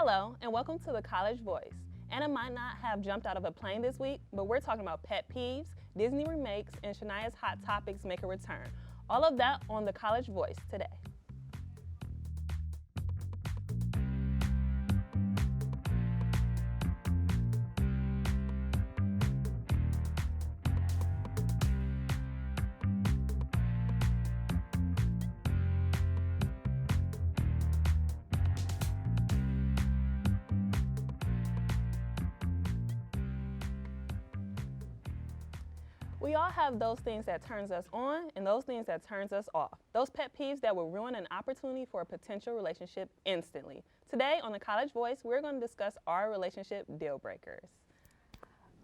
Hello, and welcome to the College Voice. Anna might not have jumped out of a plane this week, but we're talking about pet peeves, Disney remakes, and Shania's hot topics make a return. All of that on the College Voice today. We all have those things that turns us on and those things that turns us off. Those pet peeves that will ruin an opportunity for a potential relationship instantly. Today on the College Voice, we're going to discuss our relationship deal breakers.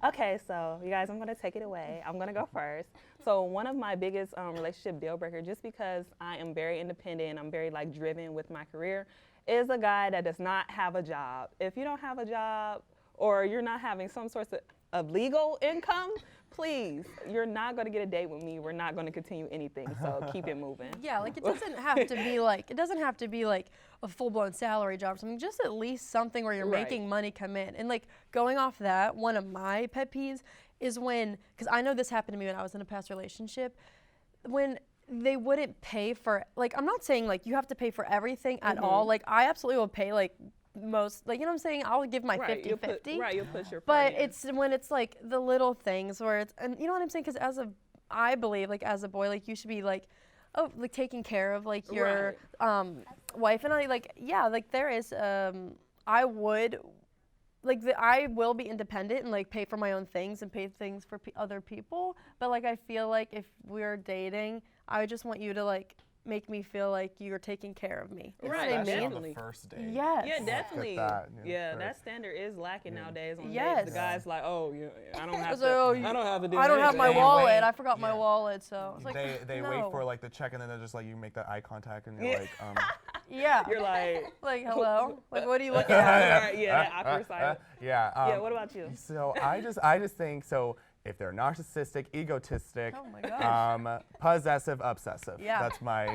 Okay, so you guys, I'm going to take it away. I'm going to go first. So one of my biggest relationship deal breaker, just because I am very independent, I'm very driven with my career, is a guy that does not have a job. If you don't have a job or you're not having some sort of legal income, please, you're not going to get a date with me. We're not going to continue anything, so keep it moving. Yeah, it doesn't have to be like a full-blown salary job or something, just at least something where you're making money come in. And going off that, one of my pet peeves is because I know this happened to me when I was in a past relationship, when they wouldn't pay for, I'm not saying you have to pay for everything at all. I absolutely will pay most, you know what I'm saying? I'll give my 50-50. You'll push your But part in. it's when it's the little things where it's, and you know what I'm saying? Because I believe as a boy, you should be taking care of your wife. And there is, I will be independent and pay for my own things and pay things for other people. But I feel if we're dating, I just want you to make me feel like you're taking care of me. You know what I mean? On the first date. Yes. Yeah, definitely. That standard is lacking nowadays on dates. The guy's I don't have to. I don't have to do I don't have my anything. wallet. I forgot my wallet, so it's they no. wait for the check and then they're just you make that eye contact and you're yeah. You're hello. What are you looking at? That awkward silence. Yeah. What about you? So I just think so. If they're narcissistic, egotistic, Oh my gosh. possessive, obsessive. Yeah. That's my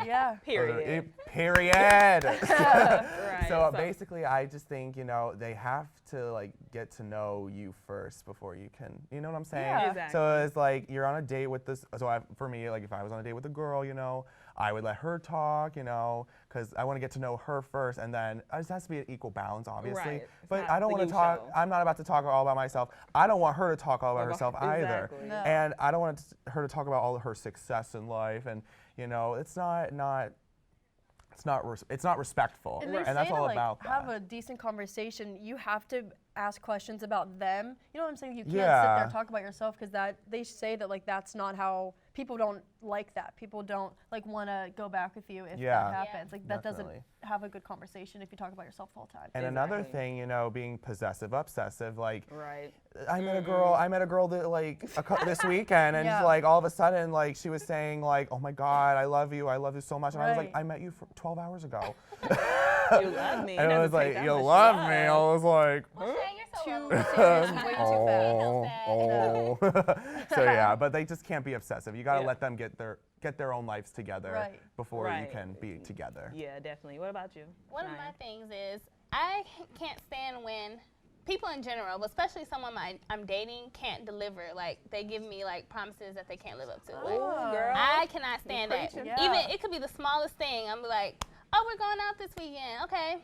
Period. Period. Right. So basically, I just think they have to get to know you first before you can. You know what I'm saying? Yeah. Exactly. So it's you're on a date with this. So for me, if I was on a date with a girl, I would let her talk, because I want to get to know her first, and then it has to be an equal balance, obviously. Right. But I don't want to talk. Show. I'm not about to talk all about myself. I don't want her to talk all about herself either. Exactly. No. And I don't want her to talk about all of her success in life, and it's not respectful, And, they and that's say all to about have that. a decent conversation, you have to ask questions about them. You know what I'm saying? You can't sit Yeah. there and talk about yourself because they say that that's not how people don't like that. People don't want to go back with you if Yeah. that happens. That doesn't Definitely. have a good conversation if you talk about yourself the whole time. And another thing, being possessive, obsessive, Right. I met a girl that this weekend, and Yeah. all of a sudden, she was saying oh my God, I love you so much, and I was Right. I met you 12 hours ago. You love me. And It I was doesn't take that you much love love. me. I was Well, Shay, you're so Too lovely. serious, way too fast. So yeah, but they just can't be obsessive. You gotta Yeah. let them get their own lives together Right. before you Right. can be together. Yeah, definitely. What about you? One of Shania? my things is I can't stand when people in general, but especially someone I'm dating, can't deliver. They give me promises that they can't live up to. Oh. Girl. I cannot stand that. preaching. Yeah. Even it could be the smallest thing. I'm oh, we're going out this weekend. Okay,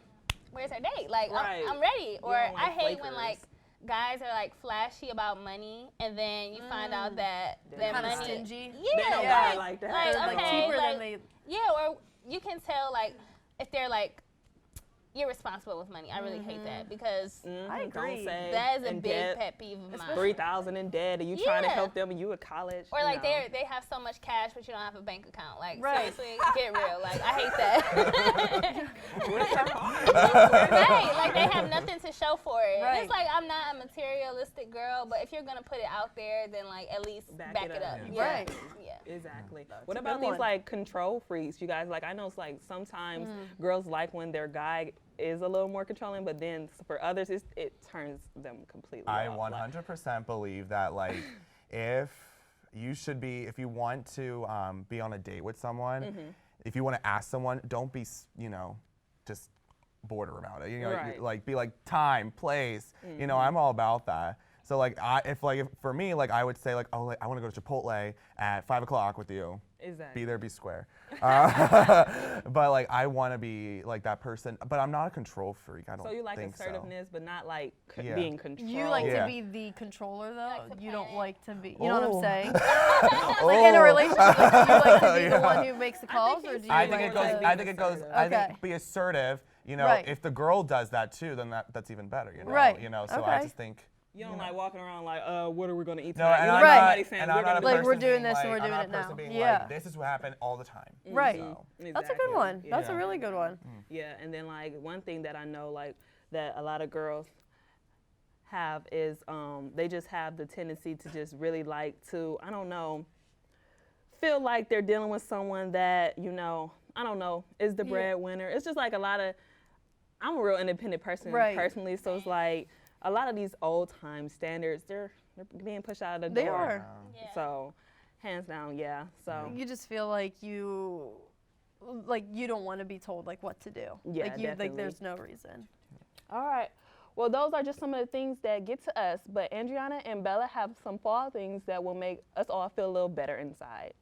where's our date? Right. I'm ready. Or don't I like hate when flakers. guys are flashy about money, and then you find out that their Kind of money. stingy. Yeah, They don't Yeah. got it like that. They're, okay, cheaper than they. Yeah, or you can tell if they're irresponsible with money. I really hate that because I agree. Don't say that is a in big debt, pet peeve of mine. 3,000 in debt, and you trying to Yeah. help them, and you at college. Or no. they have so much cash, but you don't have a bank account. Right. Seriously, get real. I hate that. What's that hard? Right, they have nothing to show for it. Right. It's I'm not a materialistic girl, but if you're gonna put it out there, then at least back it up. Yeah. Yeah. Right. Yeah. Exactly. That's What a about good these one. control freaks, you guys? I know it's sometimes girls like when their guy is a little more controlling, but then for others it turns them completely I off. 100% believe that if you want to be on a date with someone, if you want to ask someone, don't be just border about it. You know, Right. like be like time, place. You know, I'm all about that. So like if for me, like I would say like, oh, like, I want to go to Chipotle at 5 o'clock with you. Exactly. Be there, be square. But like I want to be like that person, but I'm not a control freak. I don't So you like think so. assertiveness, but not like Yeah. being controlled. You like Yeah. to be the controller though. like to You don't plan it. like to be. You know what Oh. I'm saying? Like in a relationship, like, do you like to be the one who makes the calls, or do you I like think it like goes. to I be think it goes. assertive. I Okay. think be assertive. You know, Right. if the girl does that too, then that's even better. You know. Right. You know. So I Okay. just think. You don't like walking around like, what are we gonna eat No, tonight? and You I'm like Right. somebody saying, and we're I'm not gonna a do Like, person we're doing being this and like, we're I'm doing not it a person now. being Yeah. like, this is what happened all the time. Right. So. That's a good one. That's a Yeah. really good one. Yeah, and then like one thing that I know like that a lot of girls have is they just have the tendency to just really like to, I don't know, feel like they're dealing with someone that, you know, I don't know, is the Yeah. breadwinner. It's just like a lot of, I'm a real independent person Right. personally, so it's like a lot of these old time standards, they're being pushed out of the They door. are. Yeah. So hands down, yeah. So You just feel like you don't want to be told like what to do. Yeah, like you definitely. like there's no reason. all right. Well, those are just some of the things that get to us, but Andriana and Bella have some fall things that will make us all feel a little better inside.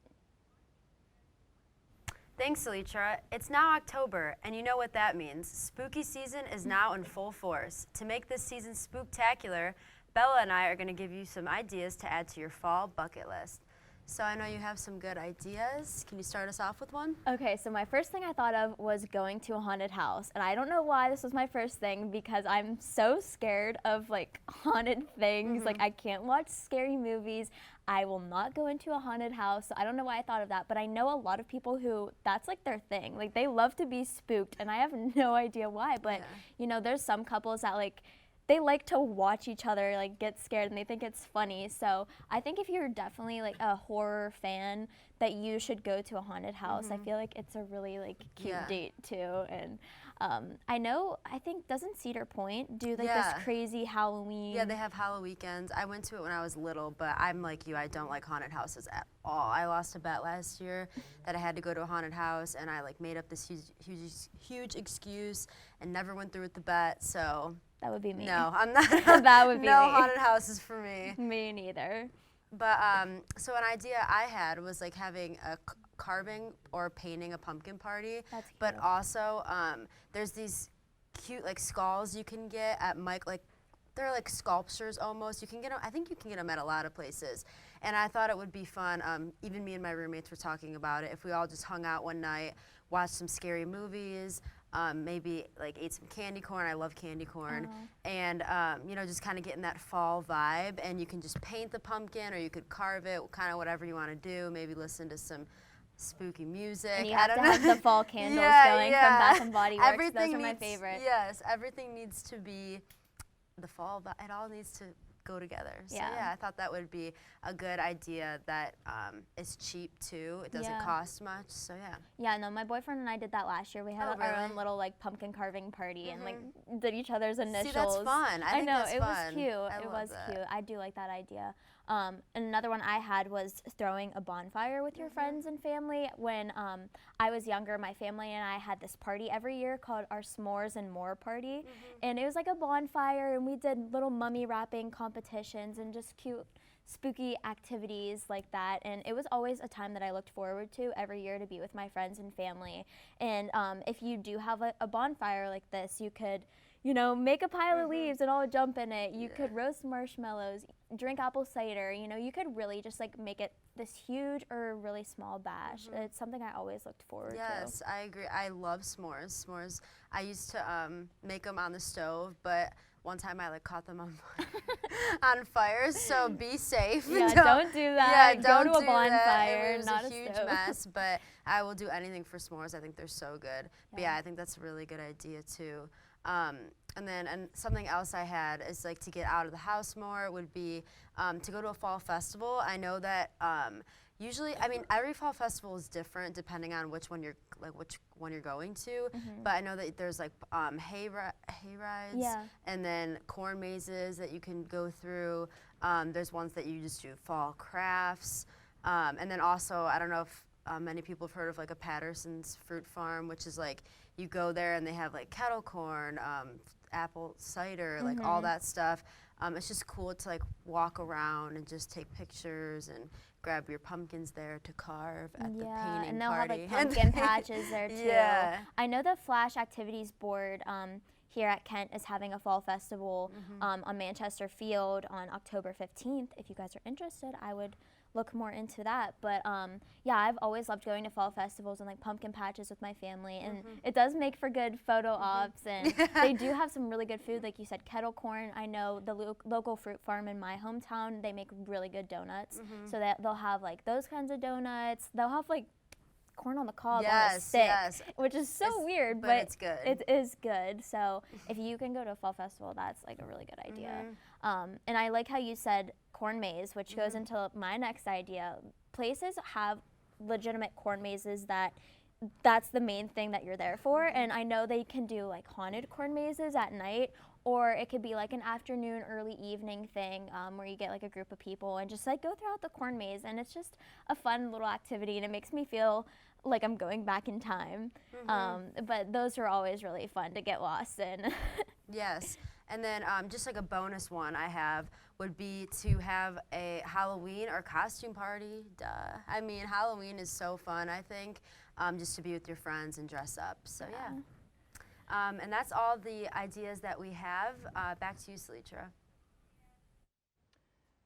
Thanks, Alitra. It's now October, and you know what that means. Spooky season is now in full force. To make this season spooktacular, Bella and I are going to give you some ideas to add to your fall bucket list. So I know you have some good ideas. Can you start us off with one? Okay, so my first thing I thought of was going to a haunted house. And I don't know why this was my first thing because I'm so scared of like haunted things. Like I can't watch scary movies. I will not go into a haunted house. So I don't know why I thought of that, but I know a lot of people who that's like their thing. Like they love to be spooked and I have no idea why, but you know, there's some couples that like they like to watch each other like get scared and they think it's funny. So I think if you're definitely like a horror fan, that you should go to a haunted house. I feel like it's a really like cute Yeah. date too. And I think doesn't Cedar Point do like Yeah. this crazy Halloween? Yeah, they have Halloween weekends. I went to it when I was little, but I'm like you, I don't like haunted houses at all. I lost a bet last year that I had to go to a haunted house, and I like made up this huge excuse and never went through with the bet. So That would be me. no, I'm not. That would be no me. haunted houses for me. Me neither. But so an idea I had was like having a carving or painting a pumpkin party. That's But cute. also there's these cute like skulls you can get at they're like sculptures almost. You can get them. I think you can get them at a lot of places. And I thought it would be fun. Even me and my roommates were talking about it. If we all just hung out one night, watched some scary movies, maybe like ate some candy corn. I love candy corn. And you know, just kind of getting that fall vibe. And you can just paint the pumpkin, or you could carve it, kind of whatever you want to do. Maybe listen to some spooky music. And you I have don't to know. have the fall candles going from Bath and Body Works. Those are my favorite. Yes, everything needs to be the fall. It all needs to go together. So Yeah. yeah, I thought that would be a good idea. That is cheap too. It doesn't Yeah. cost much. So yeah. Yeah, no, my boyfriend and I did that last year. We had Oh, our really? own little like pumpkin carving party and like did each other's initials. See, that's fun. I think know that's it fun. was cute. I It love was that. cute. I do like that idea. And another one I had was throwing a bonfire with your friends and family. When I was younger, my family and I had this party every year called our S'mores and More party, and it was like a bonfire, and we did little mummy wrapping competitions and just cute spooky activities like that. And it was always a time that I looked forward to every year to be with my friends and family. And if you do have a bonfire like this, you could, you know, make a pile of leaves and all jump in it. You could roast marshmallows, drink apple cider. You know, you could really just like make it this huge or really small bash. It's something I always looked forward to. Yes, I agree. I love s'mores. S'mores. I used to make them on the stove, but one time I like caught them on on fire. So be safe. Yeah, don't do that. Yeah, Go don't to a do that. bonfire, It was not a a huge stove. mess, but I will do anything for s'mores. I think they're so good. But yeah, I think that's a really good idea too. And then something else I had is like to get out of the house more would be to go to a fall festival. I know that usually, I mean, every fall festival is different depending on which one you're going to. But I know that there's like hay rides, Yeah. and then corn mazes that you can go through. There's ones that you just do fall crafts, and then also I don't know if many people have heard of like a Patterson's fruit farm, which is like you go there and they have like kettle corn, apple cider, like all that stuff. It's just cool to like walk around and just take pictures and grab your pumpkins there to carve at the painting and they'll party. have like pumpkin patches there too. Yeah. I know the Flash Activities Board here at Kent is having a fall festival on Manchester Field on October 15th. If you guys are interested, I would look more into that. But yeah, I've always loved going to fall festivals and like pumpkin patches with my family, and it does make for good photo ops, and they do have some really good food, like you said, kettle corn. I know the local fruit farm in my hometown, they make really good donuts, so that they'll have like those kinds of donuts. They'll have like corn on the cob on a stick, which is so weird, but it's good. It is good. So if you can go to a fall festival, that's like a really good idea. And I like how you said corn maze, which goes into my next idea. Places have legitimate corn mazes that's the main thing that you're there for. And I know they can do like haunted corn mazes at night, or it could be like an afternoon, early evening thing where you get like a group of people and just like go throughout the corn maze. And it's just a fun little activity, and it makes me feel like I'm going back in time. But those are always really fun to get lost in. Yes. And then just like a bonus one I have would be to have a Halloween or costume party. Duh. I mean, Halloween is so fun, I think, just to be with your friends and dress up. So yeah. And that's all the ideas that we have. Back to you, Salitra.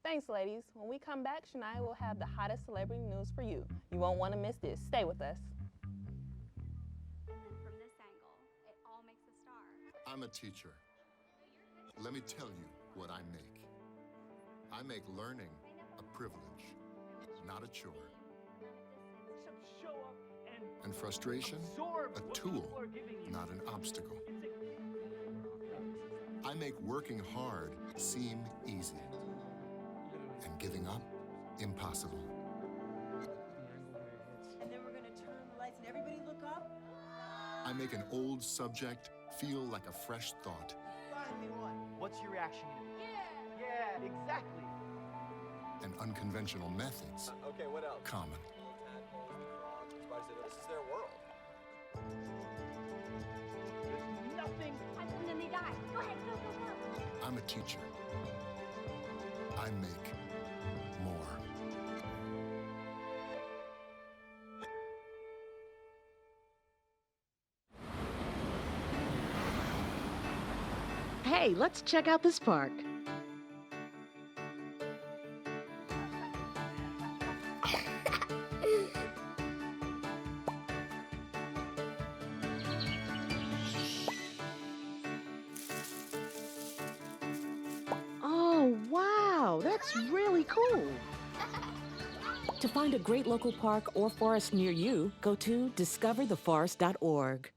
Thanks, ladies. When we come back, Shania will have the hottest celebrity news for you. You won't want to miss this. Stay with us. From this angle, it all makes a star. I'm a teacher. Let me tell you what I make. I make learning a privilege, not a chore. And frustration, a tool, not an obstacle. I make working hard seem easy, and giving up impossible. And then we're going to turn the lights and everybody look up. I make an old subject feel like a fresh thought. Finally won. What's your reaction gonna be? Yeah, exactly. And unconventional methods Okay, what else? common. This is their world. There's nothing. And then they die. Go ahead, go, go, go. I'm a teacher. I make more. Hey, let's check out this park. Oh, wow, that's really cool. To find a great local park or forest near you, go to discovertheforest.org.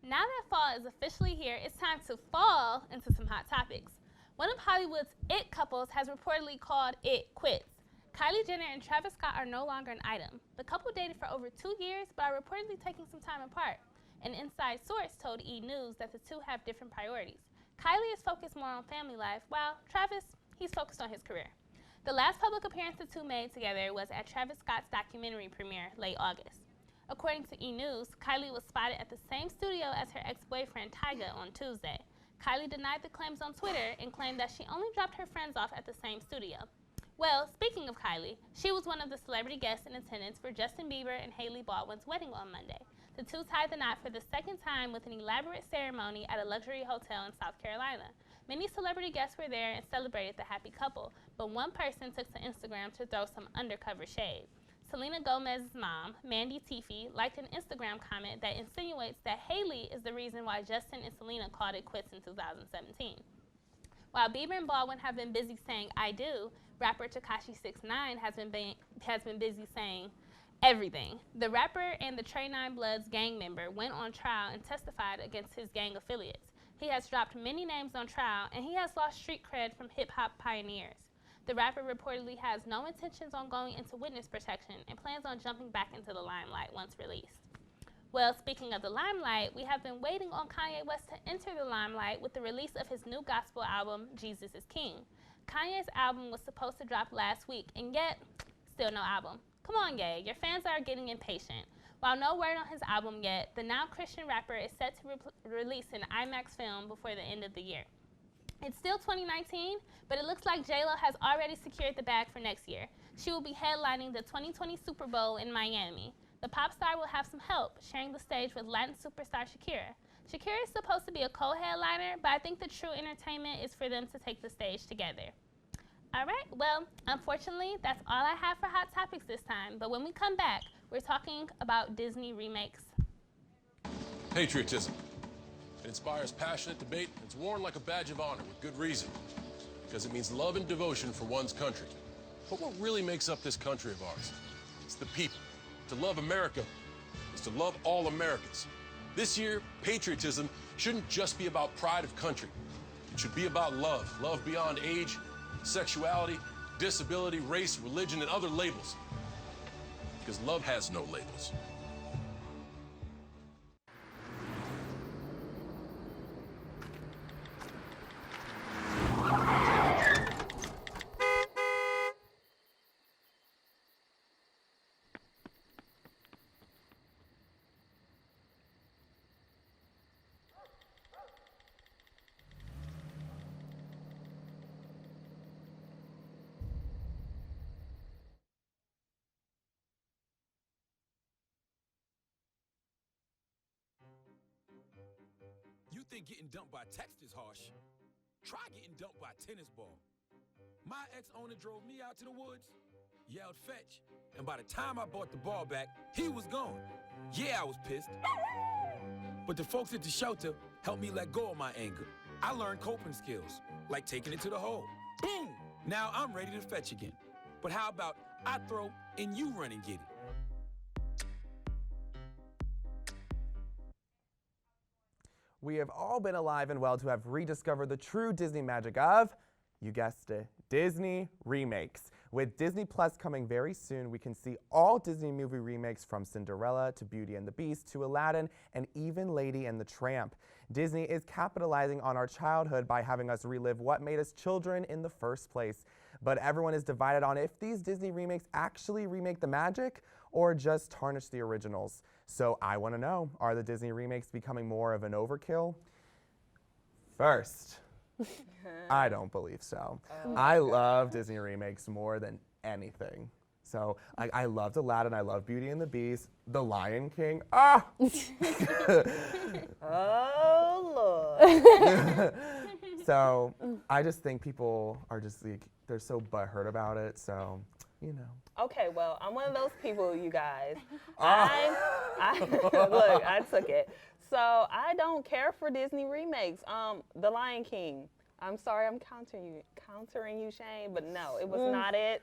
Now that fall is officially here, it's time to fall into some hot topics. One of Hollywood's it couples has reportedly called it quits. Kylie Jenner and Travis Scott are no longer an item. The couple dated for over 2 years, but are reportedly taking some time apart. An inside source told E! News that the two have different priorities. Kylie is focused more on family life, while Travis, he's focused on his career. The last public appearance the two made together was at Travis Scott's documentary premiere late August. According to E! News, Kylie was spotted at the same studio as her ex-boyfriend Tyga on Tuesday. Kylie denied the claims on Twitter and claimed that she only dropped her friends off at the same studio. Well, speaking of Kylie, she was one of the celebrity guests in attendance for Justin Bieber and Hailey Baldwin's wedding on Monday. The two tied the knot for the second time with an elaborate ceremony at a luxury hotel in South Carolina. Many celebrity guests were there and celebrated the happy couple, but one person took to Instagram to throw some undercover shade. Selena Gomez's mom, Mandy Teefey, liked an Instagram comment that insinuates that Hailey is the reason why Justin and Selena called it quits in 2017. While Bieber and Baldwin have been busy saying "I do," rapper Tekashi 6ix9ine has been busy saying everything. The rapper and the Trey 9 Bloods gang member went on trial and testified against his gang affiliates. He has dropped many names on trial, and he has lost street cred from hip-hop pioneers. The rapper reportedly has no intentions on going into witness protection and plans on jumping back into the limelight once released. Well, speaking of the limelight, we have been waiting on Kanye West to enter the limelight with the release of his new gospel album, Jesus is King. Kanye's album was supposed to drop last week, and yet, still no album. Come on, Ye, your fans are getting impatient. While no word on his album yet, the now Christian rapper is set to release an IMAX film before the end of the year. It's still 2019, but it looks like J-Lo has already secured the bag for next year. She will be headlining the 2020 Super Bowl in Miami. The pop star will have some help, sharing the stage with Latin superstar Shakira. Shakira is supposed to be a co-headliner, but I think the true entertainment is for them to take the stage together. All right, well, unfortunately, that's all I have for Hot Topics this time. But when we come back, we're talking about Disney remakes. Patriotism. It inspires passionate debate. It's worn like a badge of honor with good reason, because it means love and devotion for one's country. But what really makes up this country of ours? It's the people. To love America is to love all Americans. This year, patriotism shouldn't just be about pride of country. It should be about love. Love beyond age, sexuality, disability, race, religion, and other labels. Because love has no labels. You think getting dumped by text is harsh? Try getting dumped by a tennis ball. My ex-owner drove me out to the woods, yelled fetch, and by the time I brought the ball back, he was gone. Yeah, I was pissed. But the folks at the shelter helped me let go of my anger. I learned coping skills, like taking it to the hole. Boom! Now I'm ready to fetch again. But how about I throw and you run and get it? We have all been alive and well to have rediscovered the true Disney magic of, you guessed it, Disney remakes. With Disney Plus coming very soon, we can see all Disney movie remakes from Cinderella to Beauty and the Beast to Aladdin and even Lady and the Tramp. Disney is capitalizing on our childhood by having us relive what made us children in the first place. But everyone is divided on if these Disney remakes actually remake the magic or just tarnish the originals. So I want to know, are the Disney remakes becoming more of an overkill? First, I don't believe so. I love Disney remakes more than anything. So I loved Aladdin, I love Beauty and the Beast, The Lion King. Ah! Oh, Lord. So I just think people are just like, they're so butthurt about it, so, you know. Okay, well, I'm one of those people, you guys. Look, I took it. So I don't care for Disney remakes. The Lion King. I'm sorry, I'm countering you, Shane, but no, it was not it.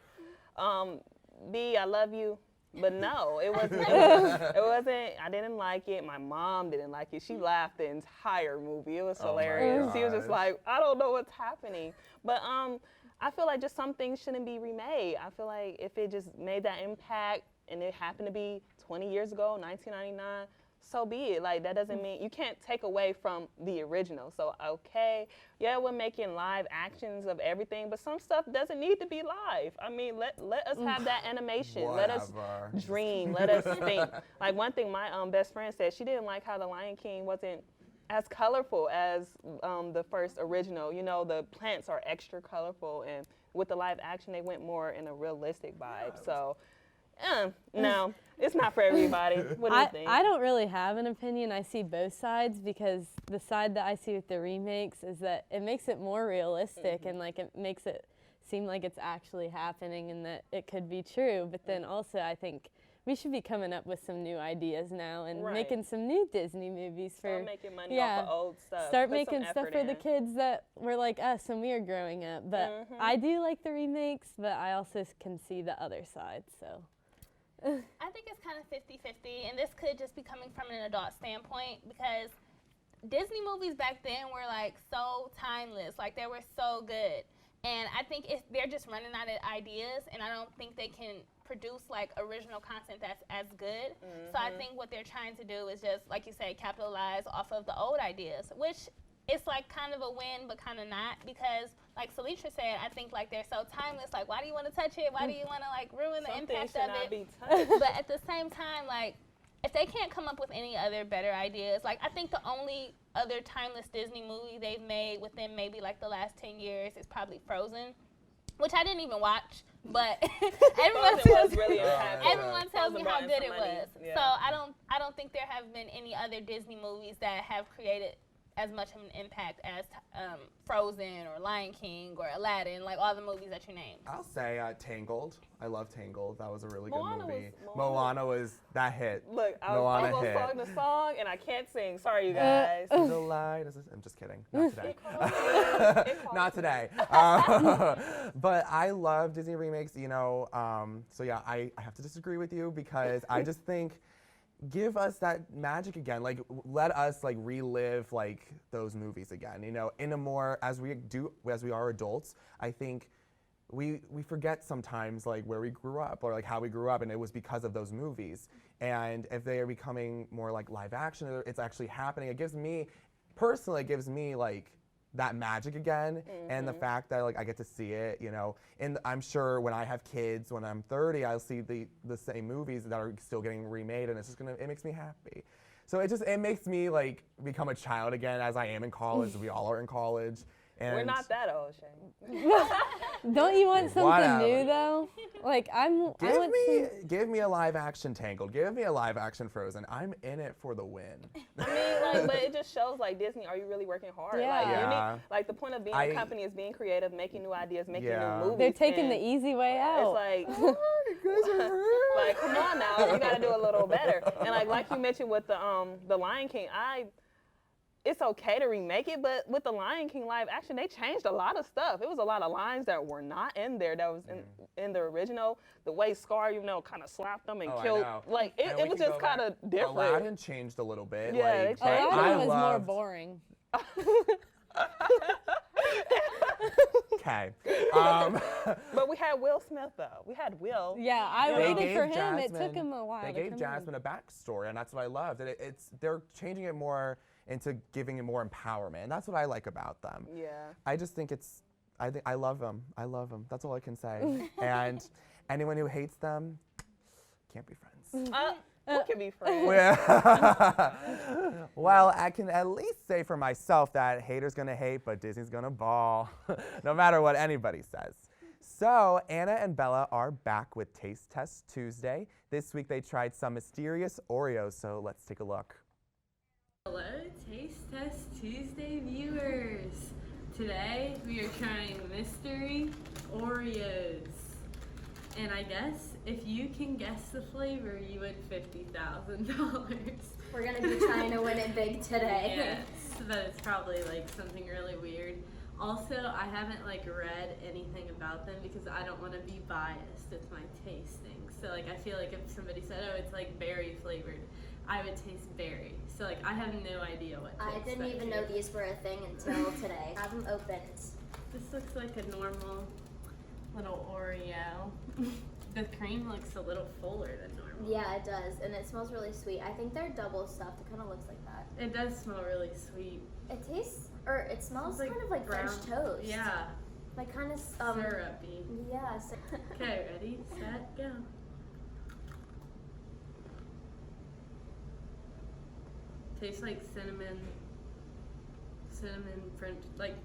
B, I love you, but no, it wasn't. It wasn't. I didn't like it. My mom didn't like it. She laughed the entire movie. It was hilarious. She was just like, I don't know what's happening. But I feel like just some things shouldn't be remade. I feel like if it just made that impact and it happened to be 20 years ago, 1999, so be it. Like, that doesn't mean, you can't take away from the original. So, okay, yeah, we're making live actions of everything, but some stuff doesn't need to be live. I mean, let us have that animation. Let us dream. Let us think. Like, one thing my best friend said, she didn't like how The Lion King wasn't as colorful as the first original. You know, the plants are extra colorful, and with the live action, they went more in a realistic vibe. So, no, it's not for everybody. What do you think? I don't really have an opinion. I see both sides, because the side that I see with the remakes is that it makes it more realistic and like it makes it seem like it's actually happening and that it could be true. But then also I think we should be coming up with some new ideas now and making some new Disney movies Start making money off of old stuff. Start making stuff for the kids that were like us when we were growing up. But I do like the remakes, but I also can see the other side. So. I think it's kind of 50-50, and this could just be coming from an adult standpoint, because Disney movies back then were like so timeless, like they were so good. And I think they're just running out of ideas, and I don't think they can produce like original content that's as good. So I think what they're trying to do is just, like you say, capitalize off of the old ideas, which it's like kind of a win, but kind of not, because like Salitra said, I think like they're so timeless. Like, why do you want to touch it? Why do you want to like ruin the impact of it? Be touched. But at the same time, like, if they can't come up with any other better ideas, like I think the only other timeless Disney movie they've made within maybe like the last 10 years is probably Frozen, which I didn't even watch, but everyone tells me how good it was. Yeah. So I don't think there have been any other Disney movies that have created as much of an impact as Frozen or Lion King or Aladdin, like all the movies that you named. I'll say Tangled. I love Tangled. That was a really Moana good movie. was- Moana was that hit. Look, I Moana almost hit. sang the song and I can't sing. Sorry, you guys. The light is. I'm just kidding. Not today. Not today. But I love Disney remakes. You know. So yeah, I have to disagree with you because I just think. Give us that magic again. Like, let us like relive like those movies again. You know, in a more as we are adults. I think we forget sometimes like where we grew up or like how we grew up, and it was because of those movies. And if they are becoming more like live action, or it's actually happening. It gives me personally, like that magic again, and the fact that like I get to see it, you know, and I'm sure when I have kids, when I'm 30, I'll see the same movies that are still getting remade, and it makes me happy. So it makes me like become a child again, as I am in college. We all are in college. And We're not that old, Shane. Don't you want something new though? Like give me a live action Tangled. Give me a live action Frozen. I'm in it for the win. I mean, like, but it just shows like Disney. Are you really working hard? Yeah. Like, Yeah. you need, like the point of being a company is being creative, making new ideas, making new movies. They're taking and the easy way out. It's like, like come on now, you got to do a little better. And like you mentioned with the Lion King, it's okay to remake it, but with the Lion King live action, they changed a lot of stuff. It was a lot of lines that were not in there that was in the original. The way Scar, you know, kind of slapped them and killed. Like, it was just kind of different. Aladdin changed a little bit. Yeah, like, they changed. Aladdin was more boring. Okay. But we had Will Smith, though. We had Will. Yeah, I waited for him. Jasmine, It took him a while. They gave Jasmine a backstory, and that's what I loved. And they're changing it more into giving it more empowerment. And that's what I like about them. Yeah. I just think I love them. I love them. That's all I can say. And anyone who hates them can't be friends. We can be friends. Well, I can at least say for myself that haters gonna hate, but Disney's gonna ball, no matter what anybody says. So Anna and Bella are back with Taste Test Tuesday. This week they tried some mysterious Oreos, so let's take a look. Hello, Taste Test Tuesday viewers. Today we are trying mystery Oreos. And I guess if you can guess the flavor, you win $50,000. We're gonna be trying to win it big today. Yes, but it's probably like something really weird. Also, I haven't like read anything about them because I don't want to be biased with my tasting. So like I feel like if somebody said, oh, it's like berry flavored, I would taste berry. So like I have no idea what to I didn't expect even here. know these were a thing until today. Have them opened. This looks like a normal little Oreo. The cream looks a little fuller than normal. Yeah, it does, and it smells really sweet. I think they're double stuffed. It kind of looks like that. It does smell really sweet. It tastes, or it smells It's like kind of like brown French toast. Yeah. Like kind of Syrupy. Yeah. Okay, ready, set, go. Tastes like cinnamon French, like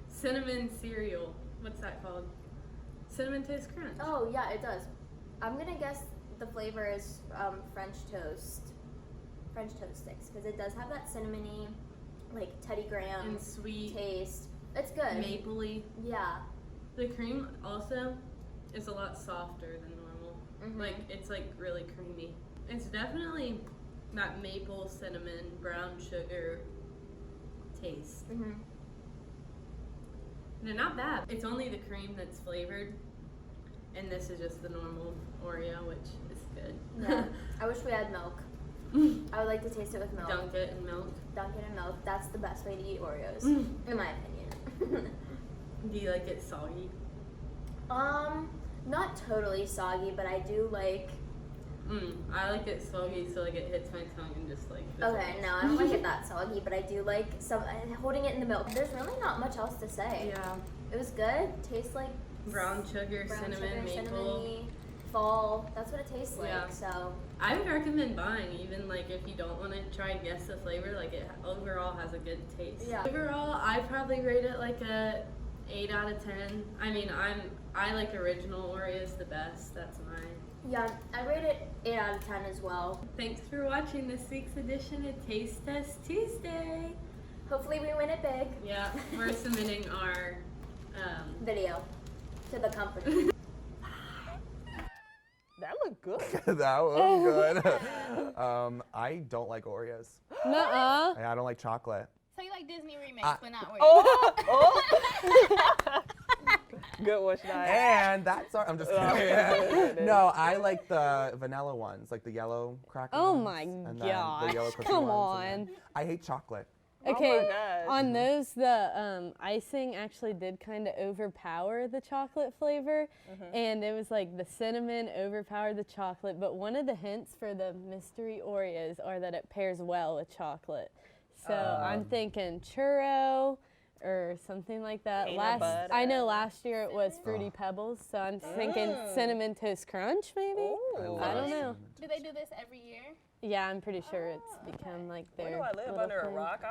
cinnamon cereal. What's that called? Cinnamon Toast Crunch. Oh yeah, it does. I'm gonna guess the flavor is French toast sticks, because it does have that cinnamony, like Teddy Graham and sweet taste. It's good. Mapley. Yeah. The cream also is a lot softer than normal. Like it's like really creamy. It's definitely that maple, cinnamon, brown sugar taste. They're not bad. It's only the cream that's flavored, and this is just the normal Oreo, which is good. Yeah. I wish we had milk. I would like to taste it with milk. Dunk it in milk. Dunk it in milk. That's the best way to eat Oreos, in my opinion. Do you like it soggy? Not totally soggy, but I do like I like it soggy, so like it hits my tongue and just like. Okay, no, I don't like it that soggy, but I do like holding it in the milk. There's really not much else to say. Yeah. It was good. Tastes like brown sugar, cinnamon, maple. Cinnamon-y, fall. That's what it tastes like. Yeah. So. I would recommend buying, even like if you don't want to try and guess the flavor. Like it overall has a good taste. Yeah. Overall, I probably rate it like a 8 out of 10. I mean, I like original Oreos the best. That's mine. Yeah, I rate it 8 out of 10 as well. Thanks for watching this week's edition of Taste Test Tuesday. Hopefully we win it big. Yeah, we're submitting our video to the company. That looked good. That was good. I don't like Oreos. Nuh-uh. I don't like chocolate. So you like Disney remakes, but not Oreo. Oh! Good one, Shania. And that's our, I'm just kidding. No, I like the vanilla ones, like the yellow cracker Oh ones, my and then the gosh, yellow cookie come ones, and on. then- I hate chocolate. Okay, Oh my gosh. on those, the icing actually did kind of overpower the chocolate flavor, and it was like the cinnamon overpowered the chocolate, but one of the hints for the mystery Oreos are that it pairs well with chocolate. So I'm thinking churro or something like that. Peanut butter. I know last year it was Fruity Pebbles, so I'm thinking Cinnamon Toast Crunch maybe? Ooh. I don't know. Do they do this every year? Yeah, I'm pretty sure it's become like their Where do I live? little Under a thing. rock?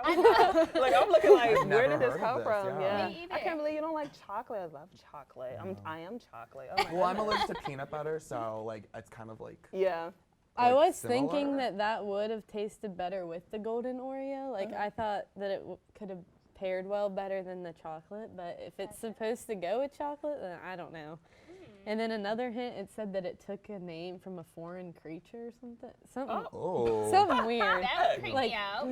Like, I'm looking like, I've where never did this heard come of this, from? yeah. Me I either. can't believe you don't like chocolate. I love chocolate. I am chocolate. Oh my Well, I'm goodness. allergic to peanut butter, so like it's kind of like. Yeah. I like, was thinking similar. that would have tasted better with the golden Oreo. Like I thought that it could have paired well better than the chocolate, but if it's supposed to go with chocolate, then I don't know. And then another hint, it said that it took a name from a foreign creature or something. Oh. Something weird. That would creep Like, me out.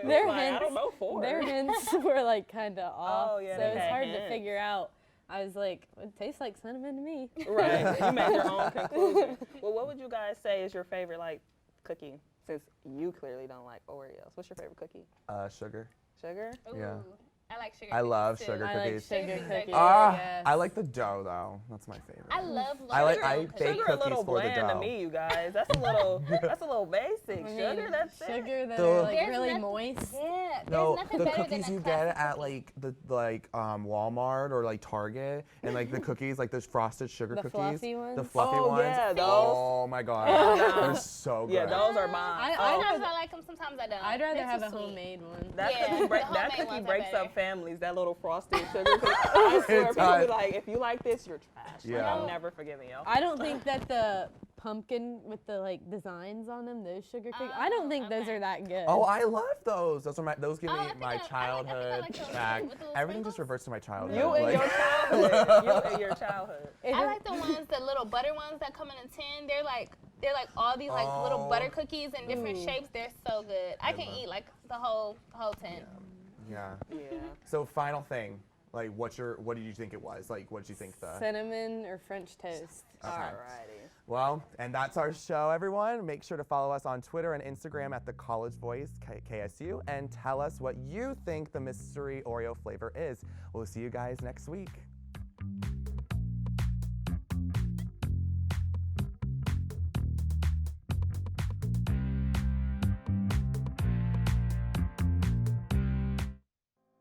Their Like, I hints, don't know for. their hints were like kind of off, Oh, yeah, so they it was had hard to hints. figure out. I was like, it tastes like cinnamon to me. Right. You made your own conclusion. Well, what would you guys say is your favorite like cookie? Since you clearly don't like Oreos, what's your favorite cookie? Sugar. Sugar? Ooh, Yeah. I like sugar. I love cookies, too. sugar I like cookies. sugar cookies. I like the dough though. That's my favorite. I love I like sugar I cookies. bake Sugar a cookies little for the bland to dough. me, you guys. That's a little basic. I mean, Sugar, that's it. sugar that The- are like There's really nothing- moist. Yeah, there's No, nothing the better cookies than a you get classic at cookie. like Walmart or like Target, and like the cookies, like those frosted sugar The cookies, fluffy the ones? fluffy Oh, ones. yeah, those. Oh my god, they're so good. Yeah, those are mine. Sometimes I like them, sometimes I don't. I'd rather They're have too a sweet. homemade one. That Yeah, cookie, the that homemade cookie ones are breaks better. up families. That little frosted sugar cookie. I swear, It people be does. like, if you like this, you're trash. Like, Yeah. I'm never forgiving you. I don't think that the pumpkin with the like designs on them, those sugar cookies, I don't think those are that good. Oh, I love those. Those give Oh, me I think my I like childhood those back. with the little Everything just sprinkles. reverts to my childhood. You and like- your childhood. You and your childhood. I like the ones, the little butter ones that come in a tin. They're like all these like little Oh. butter cookies in different shapes. They're so good. I can love- eat like the whole tin. Yeah. Yeah. So final thing, like what did you think it was? Like what did you think the? Cinnamon or French toast. Okay. Alrighty. Well, and that's our show, everyone. Make sure to follow us on Twitter and Instagram at The College Voice, KSU, and tell us what you think the mystery Oreo flavor is. We'll see you guys next week.